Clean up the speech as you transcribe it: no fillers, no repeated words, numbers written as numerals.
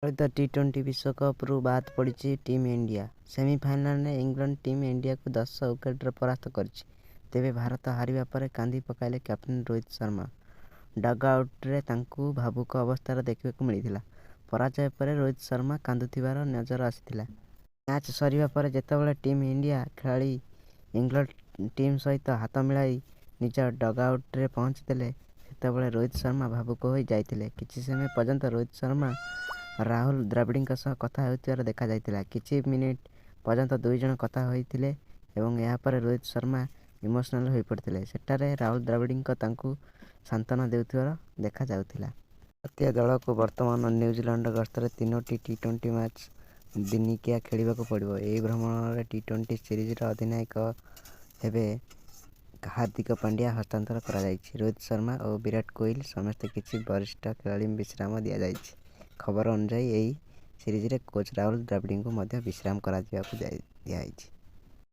ଚଳିତ ଟି20 ବିଶ୍ୱକପ୍ରୁ ବାଦ୍ ପଡ଼ିଛି ଟିମ୍ ଇଣ୍ଡିଆ। ସେମିଫାଇନାଲରେ ଇଂଲଣ୍ଡ ଟିମ୍ ଇଣ୍ଡିଆକୁ 10 ୱିକେଟରେ ପରାସ୍ତ କରିଛି। ତେବେ ଭାରତ ହାରିବା ପରେ କାନ୍ଦି ପକାଇଲେ କ୍ୟାପ୍ଟେନ୍ ରୋହିତ ଶର୍ମା। ଡଗ୍ଆଉଟ୍ରେ ତାଙ୍କୁ ଭାବୁକ ଅବସ୍ଥାରେ ଦେଖିବାକୁ ମିଳିଥିଲା। ପରାଜୟ ପରେ ରୋହିତ ଶର୍ମା କାନ୍ଦୁଥିବାର ନଜର ଆସିଥିଲା। ମ୍ୟାଚ୍ ସରିବା ପରେ ଯେତେବେଳେ ଟିମ୍ ଇଣ୍ଡିଆ ଖେଳାଳି ଇଂଲଣ୍ଡ ଟିମ୍ ସହିତ ହାତ ମିଳାଇ ନିଜ ଡଗ୍ଆଉଟ୍ରେ ପହଞ୍ଚିଥିଲେ, ସେତେବେଳେ ରୋହିତ ଶର୍ମା ଭାବୁକ ହୋଇ ଯାଇଥିଲେ। କିଛି ସମୟ ପର୍ଯ୍ୟନ୍ତ ରୋହିତ ଶର୍ମା ରାହୁଲ ଦ୍ରାବିଡଙ୍କ ସହ କଥା ହେଉଥିବାର ଦେଖାଯାଇଥିଲା। କିଛି ମିନିଟ୍ ପର୍ଯ୍ୟନ୍ତ ଦୁଇଜଣ କଥା ହୋଇଥିଲେ ଏବଂ ଏହାପରେ ରୋହିତ ଶର୍ମା ଇମୋସନାଲ୍ ହୋଇପଡ଼ିଥିଲେ। ସେଠାରେ ରାହୁଲ ଦ୍ରାବିଡ ତାଙ୍କୁ ସାନ୍ତ୍ୱନା ଦେଉଥିବାର ଦେଖାଯାଉଥିଲା। ଭାରତୀୟ ଦଳକୁ ବର୍ତ୍ତମାନ ନ୍ୟୁଜିଲାଣ୍ଡ ଗସ୍ତରେ 3ଟି ଟି20 ମ୍ୟାଚ୍ ଦିନିକିଆ ଖେଳିବାକୁ ପଡ଼ିବ। ଏହି ଭ୍ରମଣରେ ଟି20 ସିରିଜର ଅଧିନାୟକ ହେବେ ହାର୍ଦ୍ଦିକ ପାଣ୍ଡ୍ୟା ହସ୍ତାନ୍ତର କରାଯାଇଛି। ରୋହିତ ଶର୍ମା ଓ ବିରାଟ କୋହଲି ସମେତ କିଛି ବରିଷ୍ଠ ଖେଳାଳିଙ୍କୁ ବିଶ୍ରାମ ଦିଆଯାଇଛି। ଖବର ଅନୁଯାୟୀ ଏହି ସିରିଜରେ କୋଚ୍ ରାହୁଲ ଦ୍ରାବିଡଙ୍କୁ ମଧ୍ୟ ବିଶ୍ରାମ ଦିଆଯାଇଛି।